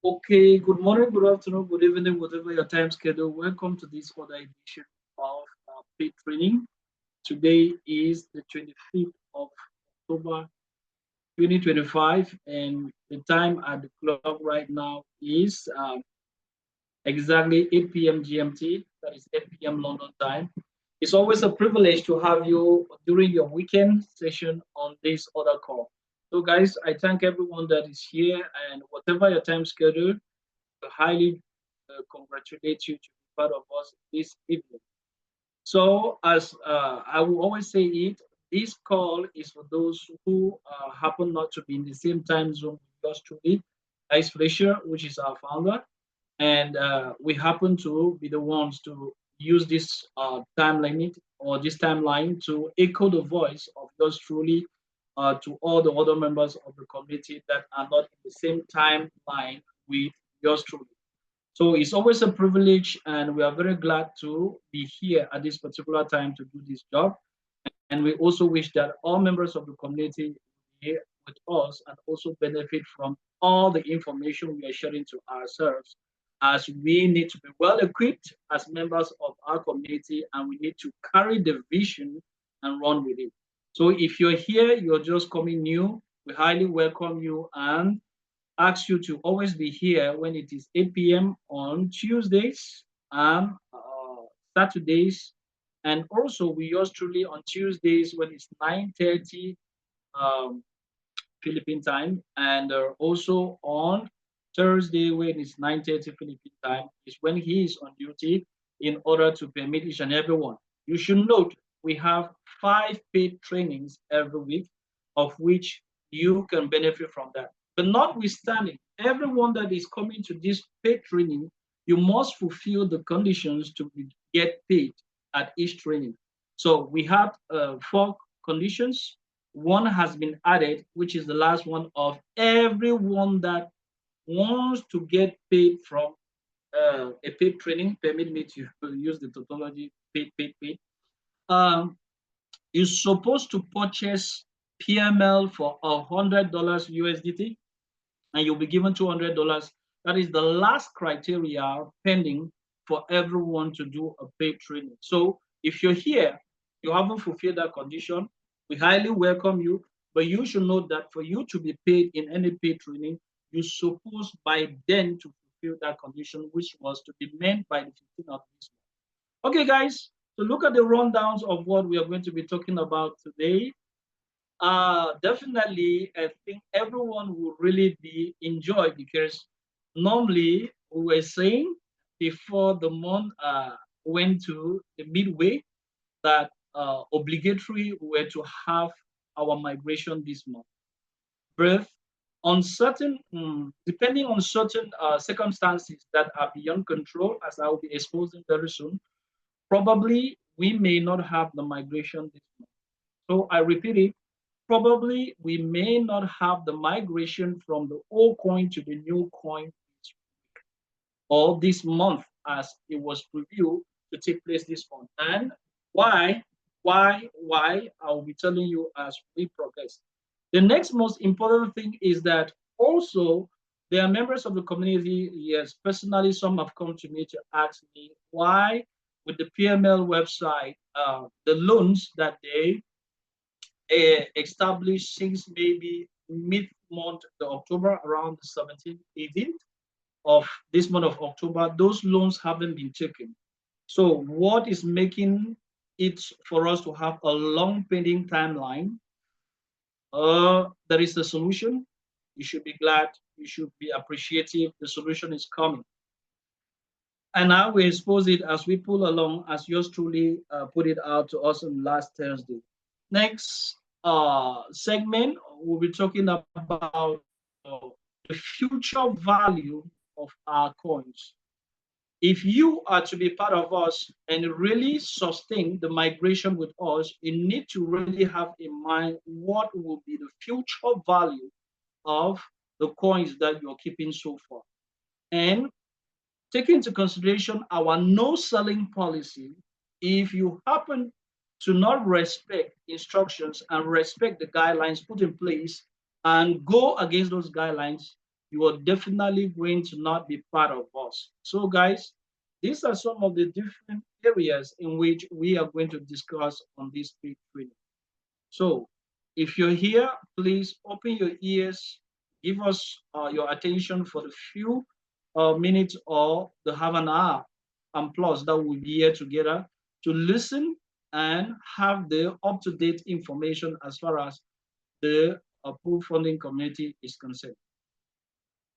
Okay, good morning, good afternoon, good evening, whatever your time schedule. Welcome to this other edition of paid training. Today is the 25th of October 2025, and the time at the clock right now is exactly 8 p.m. GMT, that is 8 p.m. London time. It's always a privilege to have you during your weekend session on this other call. So, guys, I thank everyone that is here, and whatever your time schedule, highly congratulate you to be part of us this evening. So, as I will always say it, this call is for those who happen not to be in the same time zone with us truly. Ice Fletcher, which is our founder, and we happen to be the ones to use this time limit or this timeline to echo the voice of yours truly to all the other members of the community that are not in the same timeline with yours truly. So it's always a privilege, and we are very glad to be here at this particular time to do this job. And we also wish that all members of the community here with us and also benefit from all the information we are sharing to ourselves, as we need to be well equipped as members of our community, and we need to carry the vision and run with it. So if you're here, you're just coming new, we highly welcome you and ask you to always be here when it is 8 p.m. on Tuesdays and Saturdays. And also, we yours truly on Tuesdays when it's 9:30 um, Philippine time, and also on Thursday when it's 9:30 Philippine time is when he is on duty in order to permit each and every one. You should note we have 5 paid trainings every week, of which you can benefit from that. But notwithstanding, everyone that is coming to this paid training, you must fulfill the conditions to get paid at each training. So we have 4 conditions. One has been added, which is the last one of everyone that wants to get paid from a paid training. Permit me to use the tautology paid. Um, you're supposed to purchase PML for $100 USDT, and you'll be given $200. That is the last criteria pending for everyone to do a paid training. So if you're here, you haven't fulfilled that condition, we highly welcome you. But you should know that for you to be paid in any paid training, you're supposed by then to fulfill that condition, which was to be meant by the 15th of this month. Okay, guys, so look at the rundowns of what we are going to be talking about today. Definitely, I think everyone will really be enjoyed because normally we were saying before the month went to the midway that obligatory were to have our migration this month. But on certain, depending on certain circumstances that are beyond control, as I will be exposing very soon, probably we may not have the migration this month. So I repeat it, probably we may not have the migration from the old coin to the new coin this week or this month as it was previewed to take place this month. And why? Why? I'll be telling you as we progress. The next most important thing is that also there are members of the community. Yes, personally, some have come to me to ask me why, with the PML website, the loans that they established since maybe mid-month, the October, around the 17th, 18th of this month of October, those loans haven't been taken. So what is making it for us to have a long pending timeline? There is a solution. You should be glad. You should be appreciative. The solution is coming. And I will expose it as we pull along, as yours truly put it out to us on last Thursday. Next segment, we'll be talking about the future value of our coins. If you are to be part of us and really sustain the migration with us, you need to really have in mind what will be the future value of the coins that you're keeping so far. And take into consideration our no selling policy. If you happen to not respect instructions and respect the guidelines put in place and go against those guidelines, you are definitely going to not be part of us. So, guys, these are some of the different areas in which we are going to discuss on this paid training. So, if you're here, please open your ears, give us your attention for the few minutes or the half an hour and plus that we'll be here together to listen and have the up-to-date information as far as the pool funding community is concerned.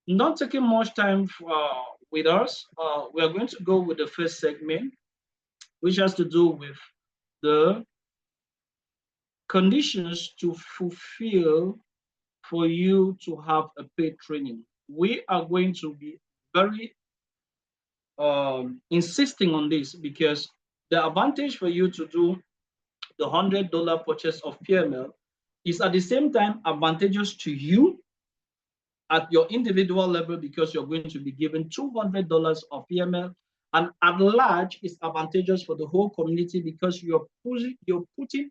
Not taking much time with us, we are going to go with the first segment, which has to do with the conditions to fulfill for you to have a paid training. We are going to be very insisting on this because the advantage for you to do the $100 purchase of PML is at the same time advantageous to you at your individual level because you're going to be given $200 of PML, and at large is advantageous for the whole community because you're putting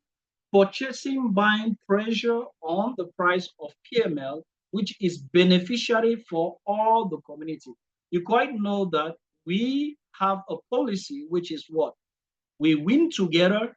purchasing buying pressure on the price of PML, which is beneficiary for all the community. You quite know that we have a policy which is what? We win together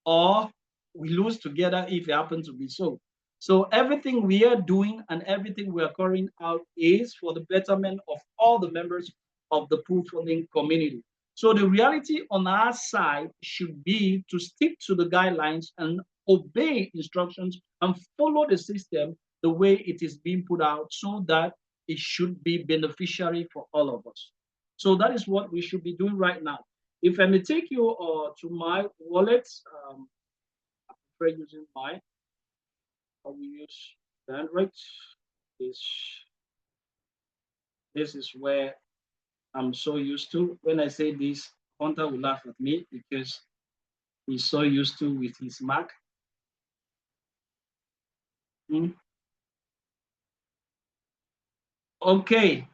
or we lose together if it happens to be so. So everything we are doing and everything we are carrying out is for the betterment of all the members of the pool funding community. So the reality on our side should be to stick to the guidelines and obey instructions and follow the system the way it is being put out so that it should be beneficiary for all of us. So that is what we should be doing right now. If I may take you to my wallet, I prefer using my, I will use the Android. This is where I'm so used to. When I say this, Hunter will laugh at me because he's so used to with his Mac. Okay,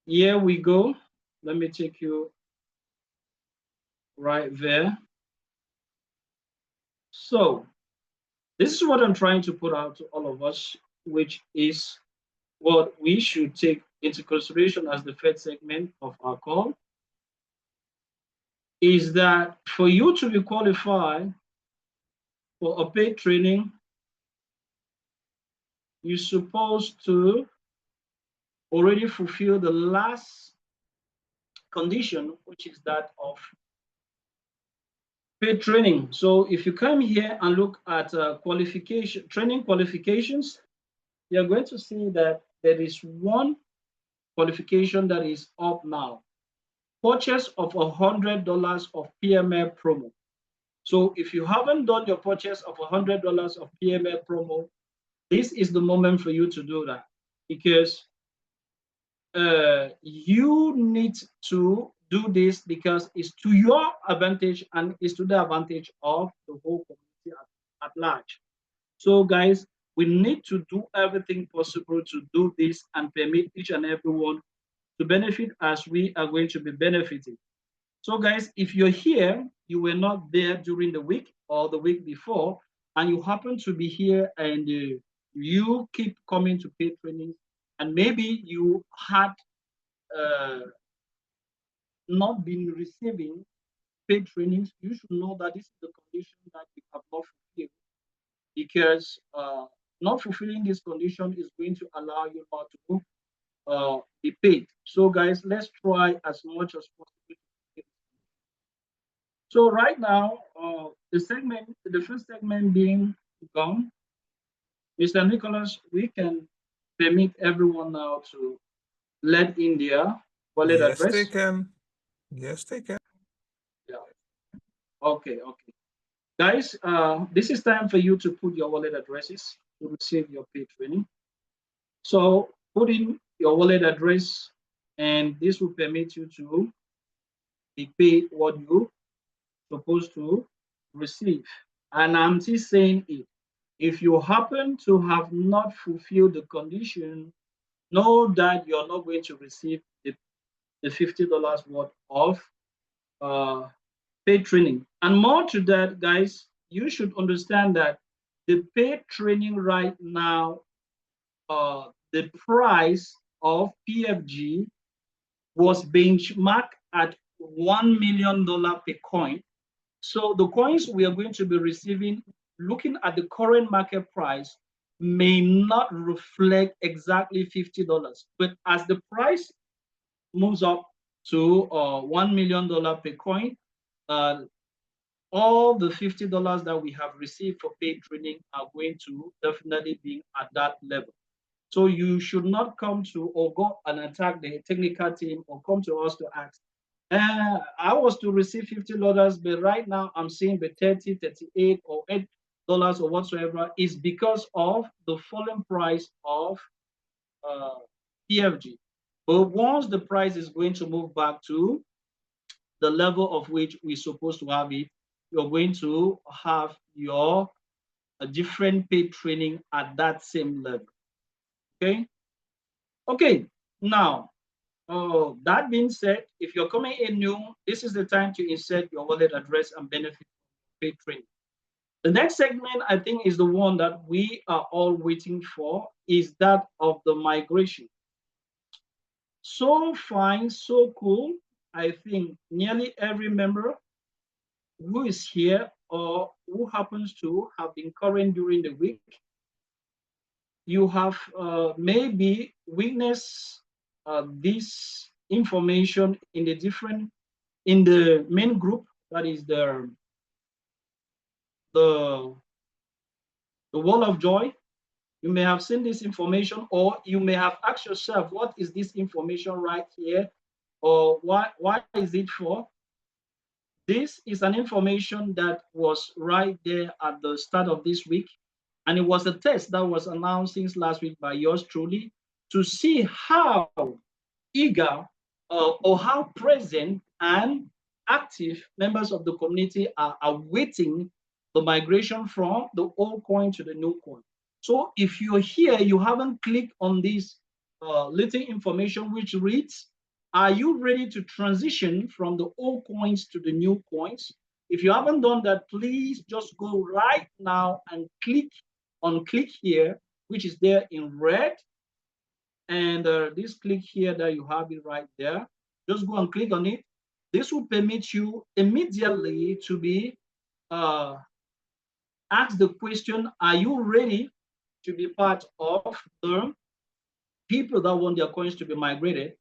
here we go. Let me take you right there. So this is what I'm trying to put out to all of us, which is what we should take into consideration as the third segment of our call, is that for you to be qualified for a paid training, you're supposed to already fulfill the last condition, which is that of paid training. So if you come here and look at training qualifications, you're going to see that there is one qualification that is up now. Purchase of $100 of PML promo. So if you haven't done your purchase of $100 of PML promo, this is the moment for you to do that because you need to do this because it's to your advantage and it's to the advantage of the whole community at large. So guys, we need to do everything possible to do this and permit each and everyone to benefit as we are going to be benefiting. So guys, if you're here, you were not there during the week or the week before, and you happen to be here and you keep coming to paid training, and maybe you had not been receiving paid trainings, you should know that this is the condition that you have not fulfilled, because not fulfilling this condition is going to allow you not to be paid. So guys, let's try as much as possible. So right now, the first segment being gone, Mr. Nicholas, we can permit everyone now to let in their wallet Yes, address. they can. Yes, they can. Yeah. Okay. Guys, this is time for you to put your wallet addresses to receive your paid training. So put in your wallet address, and this will permit you to be paid what you're supposed to receive. And I'm still saying it. If you happen to have not fulfilled the condition, know that you're not going to receive the $50 worth of paid training. And more to that, guys, you should understand that the paid training right now, the price of PFG was benchmarked at $1 million per coin. So the coins we are going to be receiving, looking at the current market price, may not reflect exactly $50. But as the price moves up to $1 million per coin, all the $50 that we have received for paid training are going to definitely be at that level. So you should not come to or go and attack the technical team or come to us to ask, I was to receive $50, but right now I'm seeing the 30, 38, or $8 or whatsoever, is because of the falling price of PFG. But once the price is going to move back to the level of which we're supposed to have it, you're going to have your different paid training at that same level. Okay. Okay. Now, that being said, if you're coming in new, this is the time to insert your wallet address and benefit paid training. The next segment, I think, is the one that we are all waiting for, is that of the migration. So fine, so cool. I think nearly every member who is here or who happens to have been current during the week, you have maybe witnessed this information in the main group, that is the Wall of Joy. You may have seen this information, or you may have asked yourself, what is this information right here, or why is it for? This is an information that was right there at the start of this week, and it was a test that was announced since last week by yours truly, to see how eager or how present and active members of the community are awaiting the migration from the old coin to the new coin. So if you're here, you haven't clicked on this little information which reads, are you ready to transition from the old coins to the new coins? If you haven't done that, please just go right now and click here, which is there in red. And this click here that you have it right there, just go and click on it. This will permit you immediately to be asked the question, are you ready to be part of the people that want their coins to be migrated?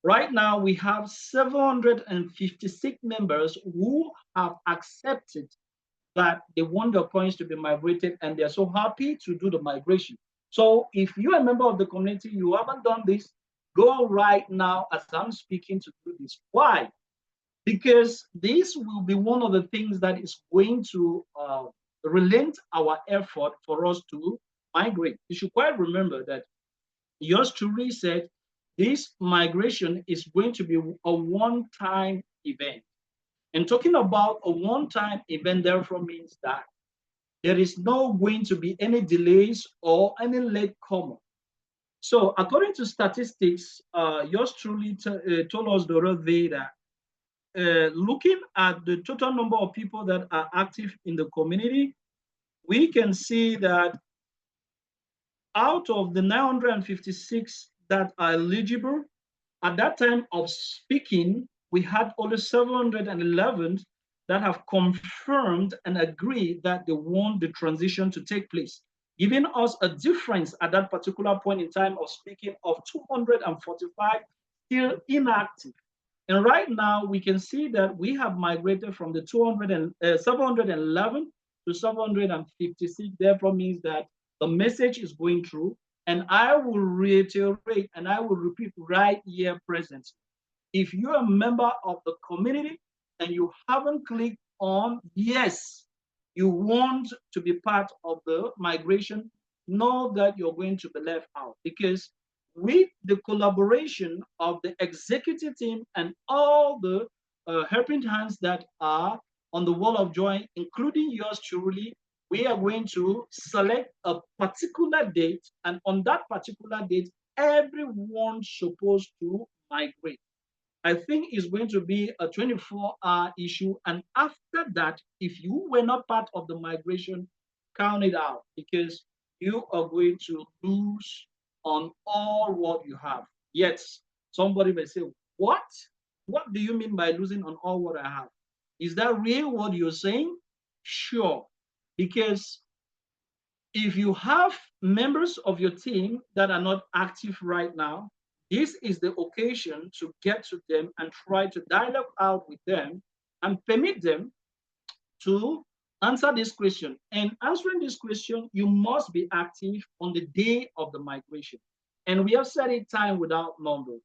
Right now, we have 756 members who have accepted that they want their coins to be migrated, and they're so happy to do the migration. So if you're a member of the community, you haven't done this, go right now as I'm speaking to do this. Why? Because this will be one of the things that is going to relent our effort for us to migrate. You should quite remember that yours truly said this migration is going to be a one-time event. And talking about a one-time event therefore means that there is no going to be any delays or any late comer. So according to statistics, yours truly told us the other day that looking at the total number of people that are active in the community, we can see that out of the 956 that are eligible, at that time of speaking, we had only 711 that have confirmed and agreed that they want the transition to take place, giving us a difference at that particular point in time of speaking of 245 still inactive. And right now, we can see that we have migrated from the 711 to 756. Therefore, means that the message is going through. And I will reiterate and I will repeat right here present. If you're a member of the community and you haven't clicked on yes, you want to be part of the migration, know that you're going to be left out, because with the collaboration of the executive team and all the helping hands that are on the Wall of Joy, including yours truly, we are going to select a particular date, and on that particular date, everyone's supposed to migrate. I think it's going to be a 24-hour issue, and after that, if you were not part of the migration, count it out, because you are going to lose on all what you have. Yet, somebody may say, what? What do you mean by losing on all what I have? Is that real what you're saying? Sure. Because if you have members of your team that are not active right now, this is the occasion to get to them and try to dialogue out with them and permit them to answer this question. And answering this question, you must be active on the day of the migration. And we have said it time without number.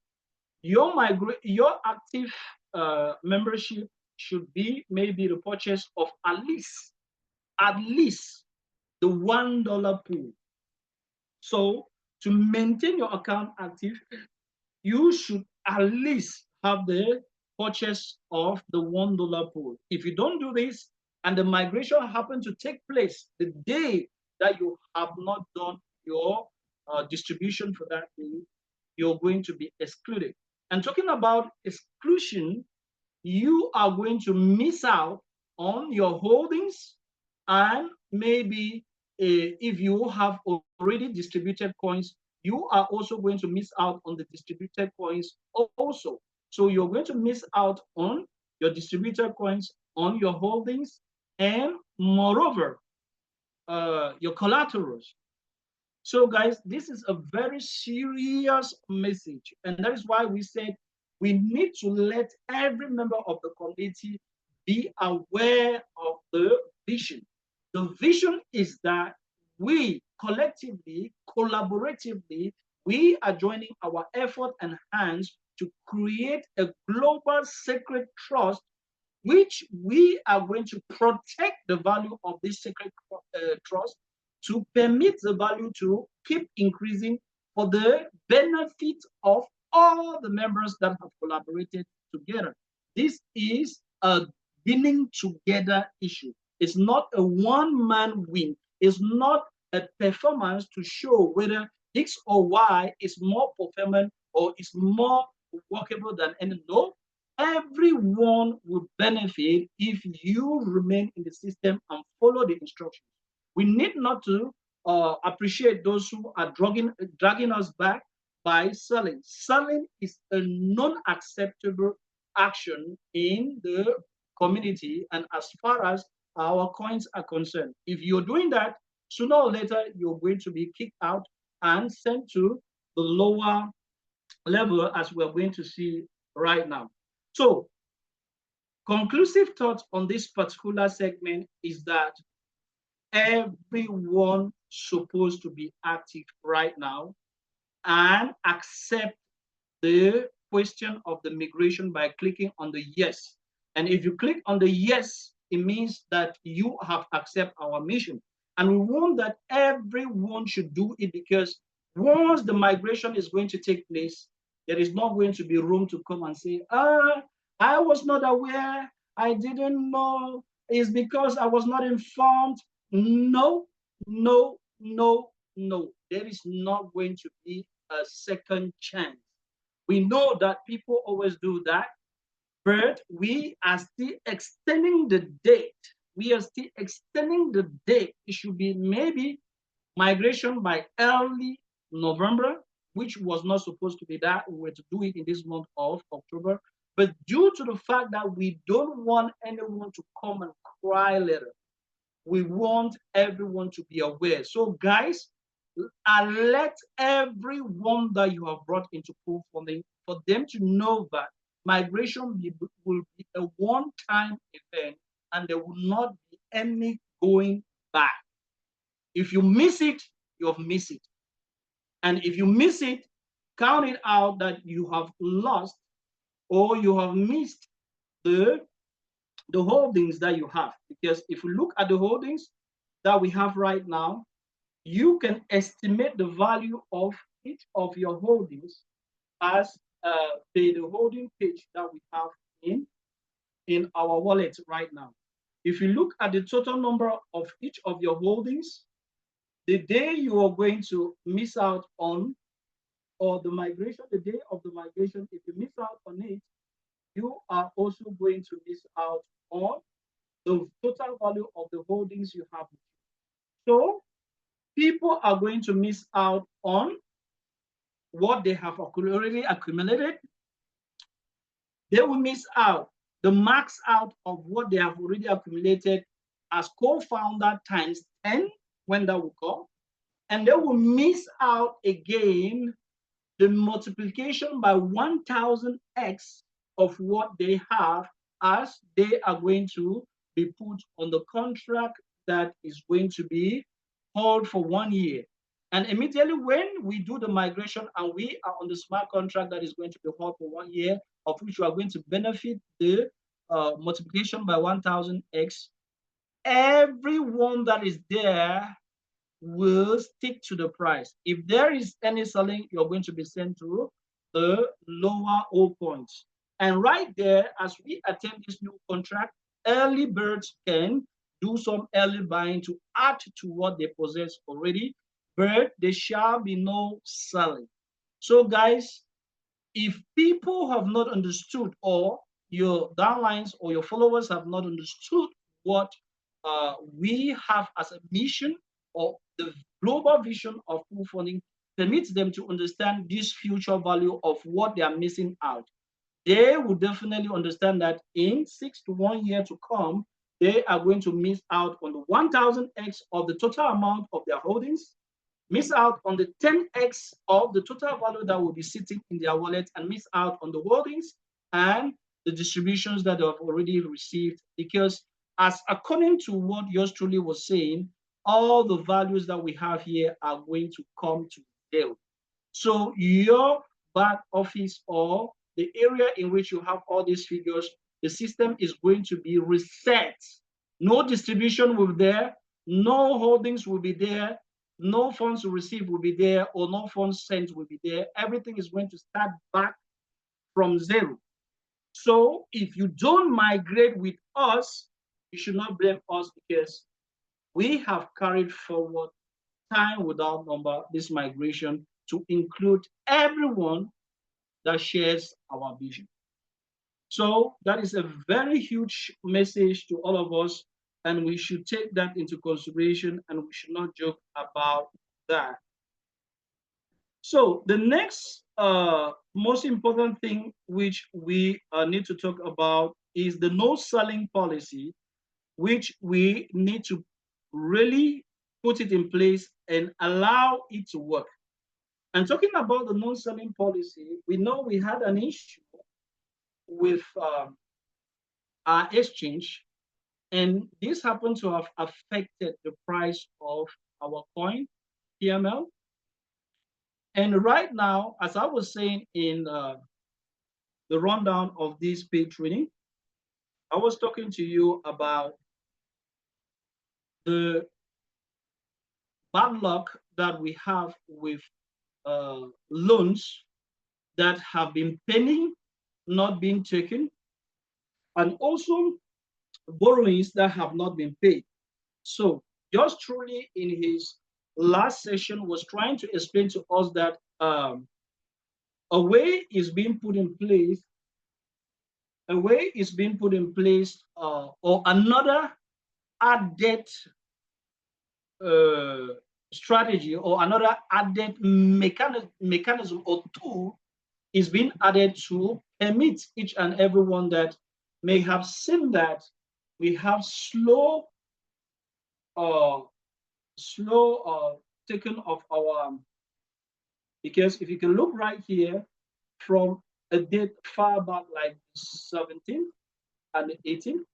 Your active membership should be maybe the purchase of at least the $1 pool. So to maintain your account active, you should at least have the purchase of the $1 pool. If you don't do this, and the migration happens to take place the day that you have not done your distribution for that day, you're going to be excluded. And talking about exclusion, you are going to miss out on your holdings, and maybe if you have already distributed coins, you are also going to miss out on the distributed coins also. So you're going to miss out on your distributed coins, on your holdings, and moreover, your collaterals. So guys, this is a very serious message. And that is why we said we need to let every member of the community be aware of the vision. The vision is that we collectively, collaboratively, we are joining our effort and hands to create a global sacred trust, which we are going to protect the value of this sacred trust, to permit the value to keep increasing for the benefit of all the members that have collaborated together. This is a winning together issue. It's not a one-man win. It's not a performance to show whether X or Y is more performant or is more workable than any. No, everyone will benefit if you remain in the system and follow the instructions. We need not to appreciate those who are dragging us back by selling. Selling is a non-acceptable action in the community and as far as our coins are concerned. If you're doing that, sooner or later, you're going to be kicked out and sent to the lower level as we're going to see right now. So, conclusive thoughts on this particular segment is that everyone supposed to be active right now and accept the question of the migration by clicking on the yes. And if you click on the yes, it means that you have accepted our mission. And we want that everyone should do it, because once the migration is going to take place, there is not going to be room to come and say, I was not aware, I didn't know, it's because I was not informed. No, no, no, no. There is not going to be a second chance. We know that people always do that, but we are still extending the date. We are still extending the date. It should be maybe migration by early November, which was not supposed to be that. We were to do it in this month of October. But due to the fact that we don't want anyone to come and cry later, we want everyone to be aware. So guys, let everyone that you have brought into pool funding, for them to know that migration will be a one-time event and there will not be any going back. If you miss it, you've missed it. And if you miss it, count it out that you have lost or you have missed the holdings that you have. Because if you look at the holdings that we have right now, you can estimate the value of each of your holdings as the holding page that we have in our wallet right now. If you look at the total number of each of your holdings, the day you are going to miss out on, or the migration, the day of the migration, if you miss out on it, you are also going to miss out on the total value of the holdings you have. So people are going to miss out on what they have already accumulated, they will miss out the max out of what they have already accumulated as co-founder times 10 when that will come. And they will miss out again the multiplication by 1000x of what they have, as they are going to be put on the contract that is going to be held for 1 year. And immediately when we do the migration and we are on the smart contract that is going to be held for 1 year, of which we are going to benefit the multiplication by 1000x, everyone that is there will stick to the price. If there is any selling, you're going to be sent to the lower all points. And right there, as we attend this new contract, early birds can do some early buying to add to what they possess already, but there shall be no selling. So guys, if people have not understood, or your downlines or your followers have not understood what we have as a mission, or the global vision of pool funding permits them to understand this future value of what they are missing out, they will definitely understand that in 6 to 1 year to come, they are going to miss out on the 1000x of the total amount of their holdings, miss out on the 10x of the total value that will be sitting in their wallet, and miss out on the holdings and the distributions that they have already received. Because as according to what yours truly was saying, all the values that we have here are going to come to zero. So your back office, or the area in which you have all these figures, the system is going to be reset. No distribution will be there, no holdings will be there, no funds to receive will be there, or no funds sent will be there. Everything is going to start back from zero. So if you don't migrate with us, you should not blame us, because we have carried forward time without number this migration to include everyone that shares our vision. So that is a very huge message to all of us, and we should take that into consideration, and we should not joke about that. So the next most important thing which we need to talk about is the no selling policy, which we need to really put it in place and allow it to work. And talking about the non-selling policy, we know we had an issue with our exchange, and this happened to have affected the price of our coin, PML. And right now, as I was saying in the rundown of this paid training, I was talking to you about the bad luck that we have with loans that have been pending, not being taken, and also borrowings that have not been paid. So yours truly in his last session was trying to explain to us that a way is being put in place, or another added strategy, or another added mechanism or tool is being added to permit each and everyone that may have seen that we have slow taking of our, because if you can look right here from a date far back like 17 and 18,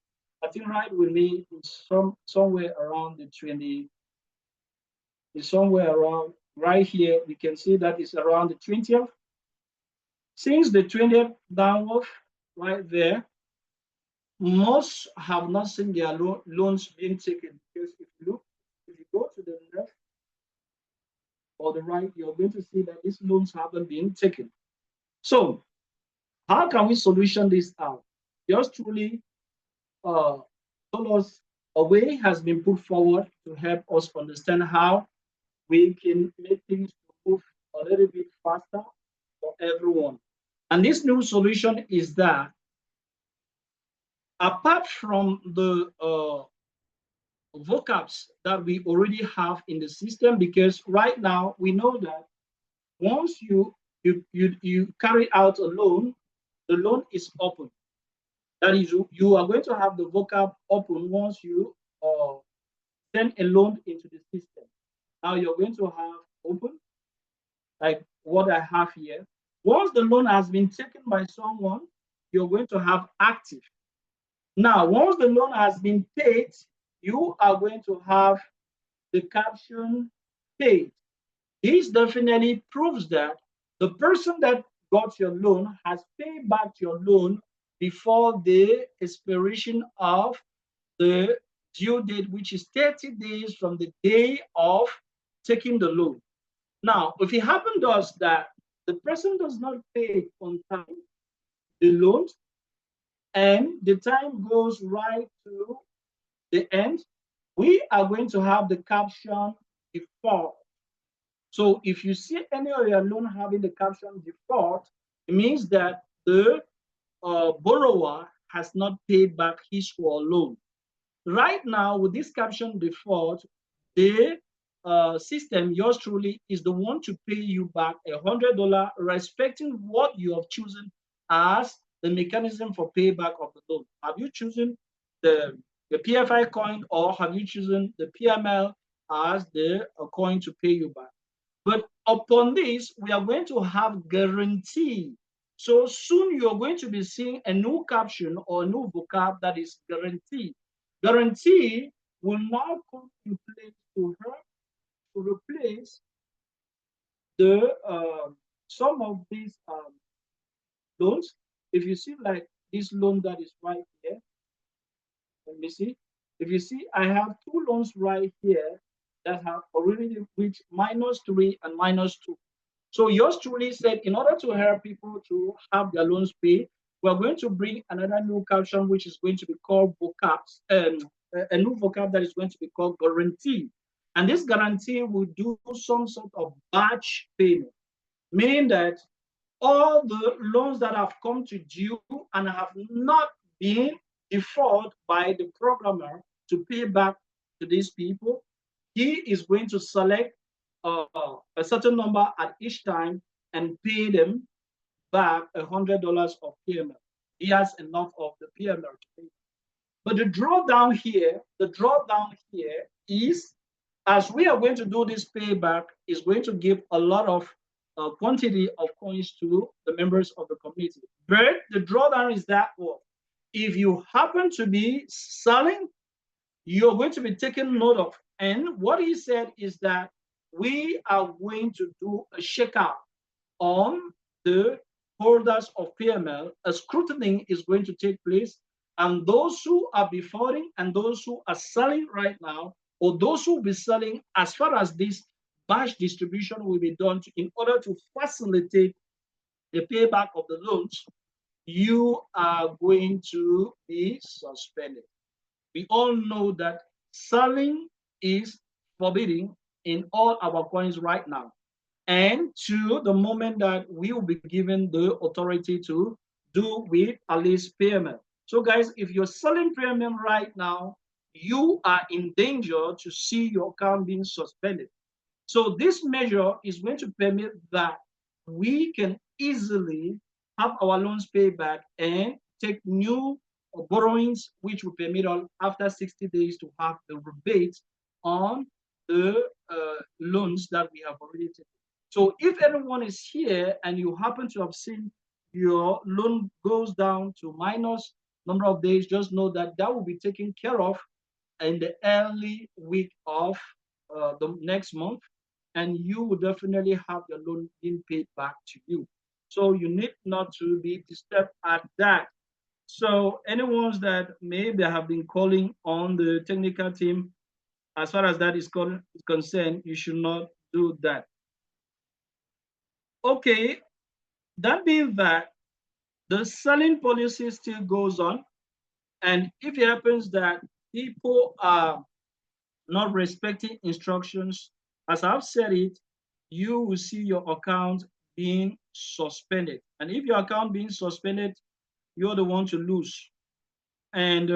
I think right with me is somewhere around the 20, is somewhere around right here. We can see that it's around the 20th. Since the 20th downward, right there, most have not seen their loans being taken, because if you go to the left or the right, you're going to see that these loans haven't been taken. So how can we solution this out? Just truly told us a way has been put forward to help us understand how we can make things move a little bit faster for everyone. And this new solution is that apart from the vocabs that we already have in the system, because right now we know that once you you carry out a loan, the loan is open. That is, you are going to have the vocab open once you send a loan into the system. Now you're going to have open, like what I have here. Once the loan has been taken by someone, you're going to have active. Now, once the loan has been paid, you are going to have the caption paid. This definitely proves that the person that got your loan has paid back your loan before the expiration of the due date, which is 30 days from the day of taking the loan. Now, if it happens to us that the person does not pay on time the loan and the time goes right to the end, we are going to have the caption default. So if you see any of your loan having the caption default, it means that the borrower has not paid back his or her loan. Right now, with this caption default, the system, yours truly, is the one to pay you back $100, respecting what you have chosen as the mechanism for payback of the loan. Have you chosen the PFI coin, or have you chosen the PML as the coin to pay you back? But upon this, we are going to have guarantee. So soon you're going to be seeing a new caption or a new vocab that is guarantee. Guarantee will now come in place to help to replace the some of these loans. If you see like this loan that is right here, let me see. If you see, I have two loans right here that have already reached -3 and -2. So yours truly said, in order to help people to have their loans paid, we're going to bring another new caption, which is going to be called vocabs, a new vocab that is going to be called guarantee. And this guarantee will do some sort of batch payment, meaning that all the loans that have come to due and have not been default by the programmer to pay back to these people, he is going to select a certain number at each time and pay them back $100 of PML. He has enough of the PML to pay. But the drawdown here is, as we are going to do this payback, is going to give a lot of quantity of coins to the members of the committee. But the drawdown is that well, if you happen to be selling, you're going to be taken note of. And what he said is that we are going to do a shakeout on the holders of PML. A scrutiny is going to take place, and those who are defaulting and those who are selling right now, or those who will be selling, as far as this batch distribution will be done in order to facilitate the payback of the loans, you are going to be suspended. We all know that selling is forbidden in all our coins right now. And to the moment that we will be given the authority to do with at least payment. So guys, if you're selling premium right now, you are in danger to see your account being suspended. So this measure is going to permit that we can easily have our loans paid back and take new borrowings, which will permit us after 60 days to have the rebate on the loans that we have already taken. So if anyone is here and you happen to have seen your loan goes down to minus number of days, just know that that will be taken care of in the early week of the next month, and you will definitely have your loan being paid back to you. So you need not to be disturbed at that. So anyone that maybe have been calling on the technical team, as far as that is concerned, you should not do that. Okay, that means that the selling policy still goes on. And if it happens that people are not respecting instructions, as I've said it, you will see your account being suspended. And if your account being suspended, you're the one to lose. And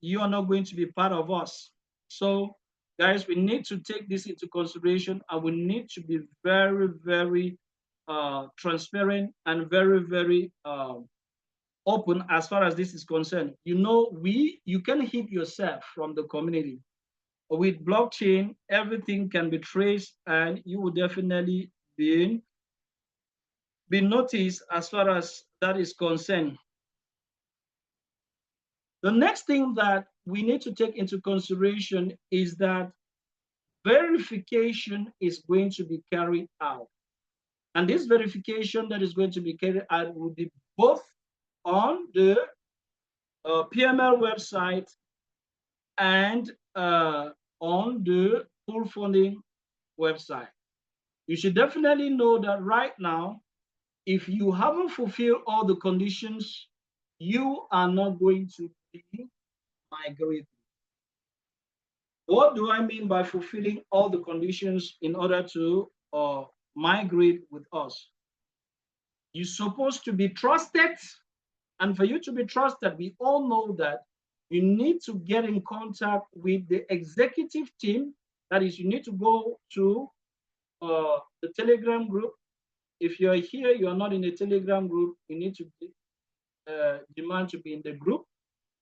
you are not going to be part of us. So, guys, we need to take this into consideration, and we need to be very, very transparent and very, very open as far as this is concerned. You know, you can hit yourself from the community. With blockchain, everything can be traced and you will definitely be noticed as far as that is concerned. The next thing that we need to take into consideration is that verification is going to be carried out. And this verification that is going to be carried out will be both on the PML website and on the pool funding website. You should definitely know that right now, if you haven't fulfilled all the conditions, you are not going to be migrated. What do I mean by fulfilling all the conditions in order to migrate with us? You're supposed to be trusted. And for you to be trusted, we all know that you need to get in contact with the executive team. That is, you need to go to the Telegram group. If you're here, you're not in the Telegram group, you need to demand to be in the group,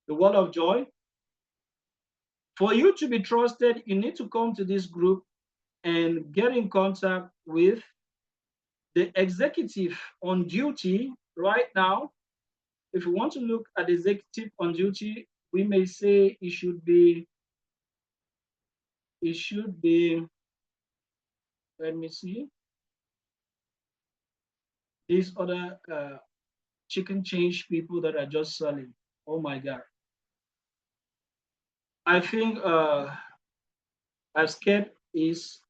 the Wall of Joy. For you to be trusted, you need to come to this group and get in contact with the executive on duty right now. If you want to look at the executive on duty, we may say it should be, let me see, these other chicken change people that are just selling. Oh my God. I think Asket is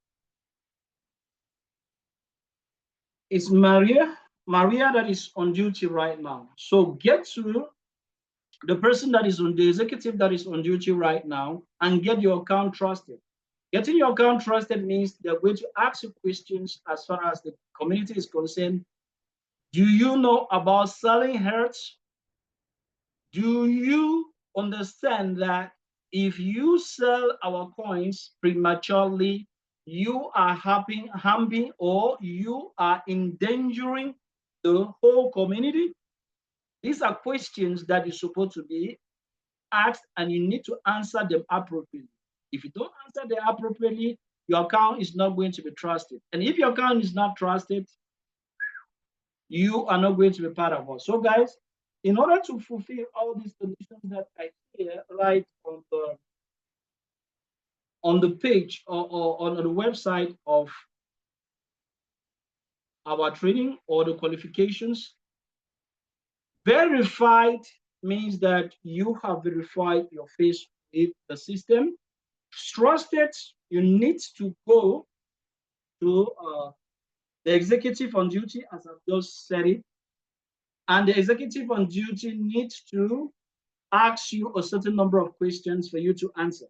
Maria that is on duty right now. So get to the person that is on the executive that is on duty right now and get your account trusted. Getting your account trusted means they're going to ask you questions as far as the community is concerned. Do you know about selling hertz? Do you understand that if you sell our coins prematurely, you are harming or you are endangering the whole community? These are questions that you're supposed to be asked and you need to answer them appropriately. If you don't answer them appropriately, your account is not going to be trusted. And if your account is not trusted, you are not going to be part of us. So guys, in order to fulfill all these conditions that I here right on the page or on the website of our training or the qualifications, verified means that you have verified your face with the system. Trusted, you need to go to the executive on duty, as I've just said it, and the executive on duty needs to ask you a certain number of questions for you to answer.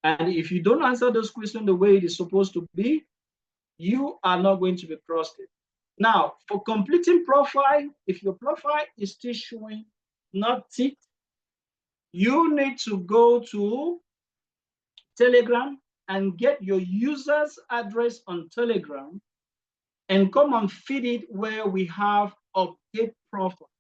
And if you don't answer those questions the way it is supposed to be, you are not going to be trusted. Now, for completing profile, if your profile is still showing not ticked, you need to go to Telegram and get your user's address on Telegram and come and feed it where we have update profile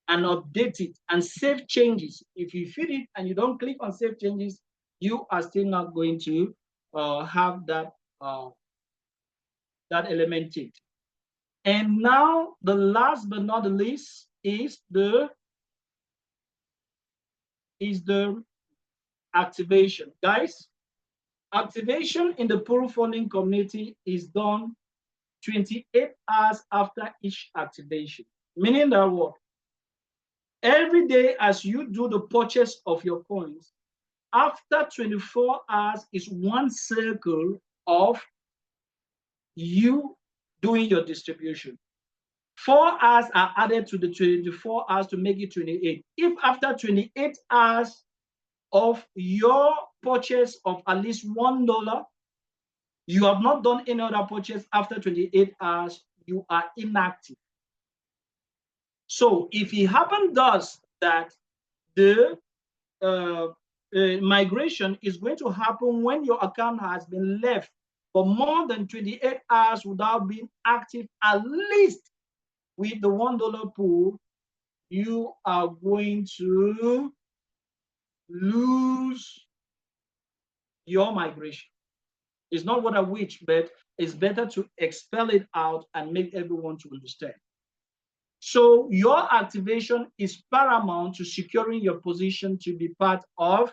and update it and save changes. If you feed it and you don't click on save changes, you are still not going to have that that element ticked. And now the last but not the least is the activation. Guys, activation in the pool funding community is done 28 hours after each activation. Meaning that what? Every day as you do the purchase of your coins, after 24 hours is one circle of you doing your distribution. 4 hours are added to the 24 hours to make it 28. If after 28 hours of your purchase of at least $1, you have not done any other purchase after 28 hours, you are inactive. So if it happens thus that the migration is going to happen when your account has been left for more than 28 hours without being active, at least with the $1 pool, you are going to lose your migration. It's not what I wish, but it's better to expel it out and make everyone to understand. So your activation is paramount to securing your position to be part of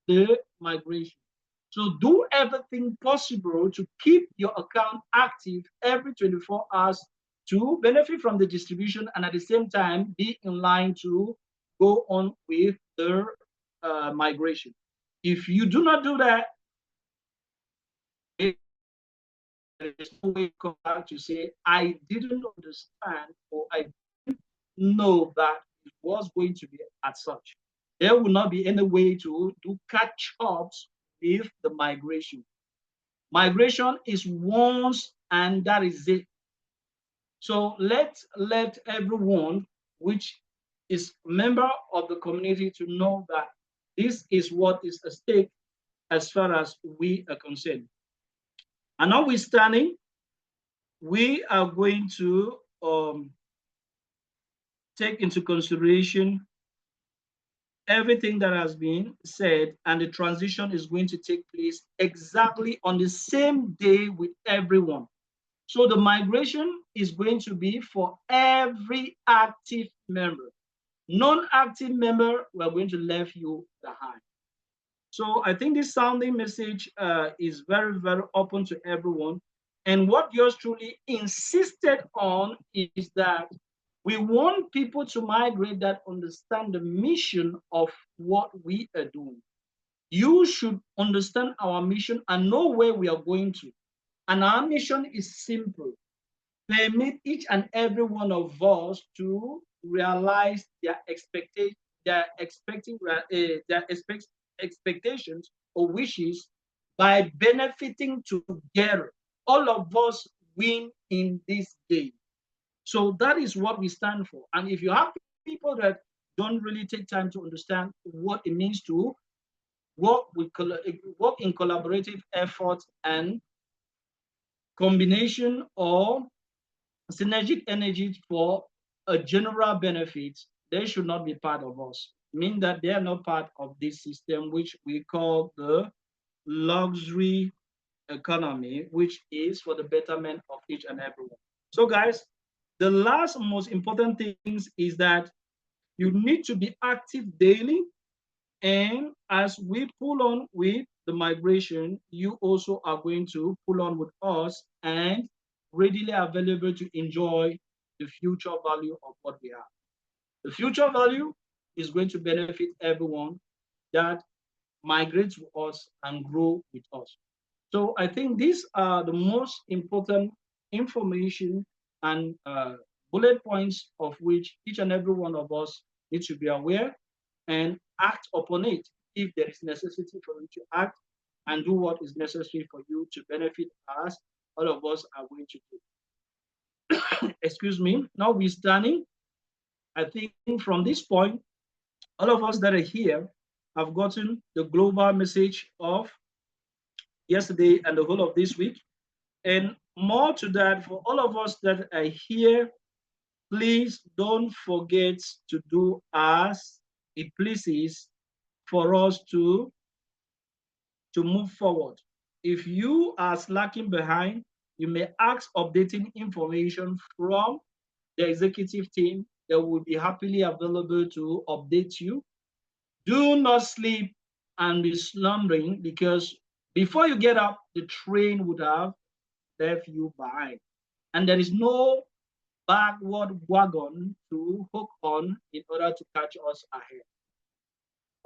the migration. So do everything possible to keep your account active every 24 hours to benefit from the distribution and at the same time be in line to go on with the migration. If you do not do that, there is no way to come back to say, I didn't understand or I didn't know that it was going to be as such. There will not be any way to do catch-ups with the migration. Migration is once and that is it. So let everyone which is member of the community to know that this is what is at stake as far as we are concerned. And notwithstanding, we are going to take into consideration everything that has been said, and the transition is going to take place exactly on the same day with everyone. So the migration is going to be for every active member. Non-active member, we're going to leave you behind. So I think this sounding message is very, very open to everyone. And what yours truly insisted on is that we want people to migrate that understand the mission of what we are doing. You should understand our mission and know where we are going to. And our mission is simple. Permit each and every one of us to realize their expectations or wishes by benefiting together. All of us win in this game. So that is what we stand for. And if you have people that don't really take time to understand what it means to work in collaborative efforts and combination or synergic energy for a general benefit, they should not be part of us. Mean that they are not part of this system, which we call the luxury economy, which is for the betterment of each and everyone. So guys, the last most important things is that you need to be active daily. And as we pull on with the migration, you also are going to pull on with us and readily available to enjoy the future value of what we have. The future value is going to benefit everyone that migrates with us and grow with us. So I think these are the most important information and bullet points of which each and every one of us needs to be aware and act upon it if there is necessity for you to act and do what is necessary for you to benefit us. All of us are going to do. Excuse me. Notwithstanding, I think from this point, all of us that are here have gotten the global message of yesterday and the whole of this week. And more to that, for all of us that are here, please don't forget to do as it pleases for us to move forward. If you are slacking behind, you may ask updating information from the executive team that will be happily available to update you. Do not sleep and be slumbering, because before you get up, the train would have left you behind. And there is no backward wagon to hook on in order to catch us ahead.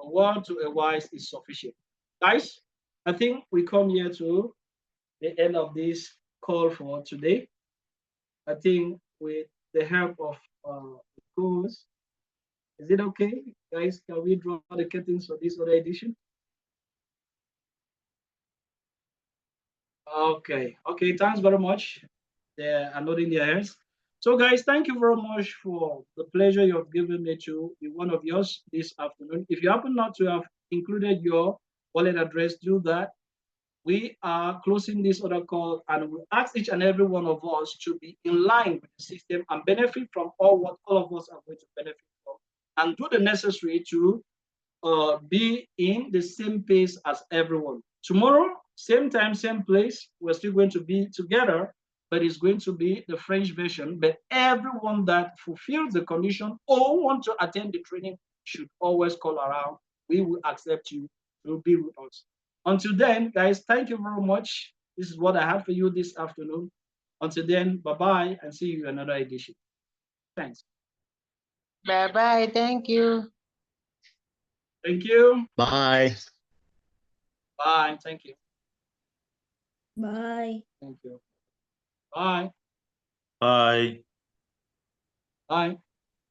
A word to a wise is sufficient. Guys, I think we come here to the end of this call for today. I think with the help of the course, is it okay, guys? Can we draw the curtains for this other edition? Okay, thanks very much. They are nodding their heads. So guys, thank you very much for the pleasure you have given me to be one of yours this afternoon. If you happen not to have included your wallet address, do that. we are closing this other call, and we ask each and every one of us to be in line with the system and benefit from what all of us are going to benefit from, and do the necessary to be in the same pace as everyone. Tomorrow, same time, same place, we're still going to be together, but it's going to be the French version. But everyone that fulfills the condition or want to attend the training should always call around. We will accept you to be with us. Until then, guys, thank you very much. This is what I have for you this afternoon. Until then, bye-bye, and see you in another edition. Thanks. Bye-bye. Thank you. Thank you. Bye. Bye. Thank you. Bye. Thank you. Bye. Bye. Bye.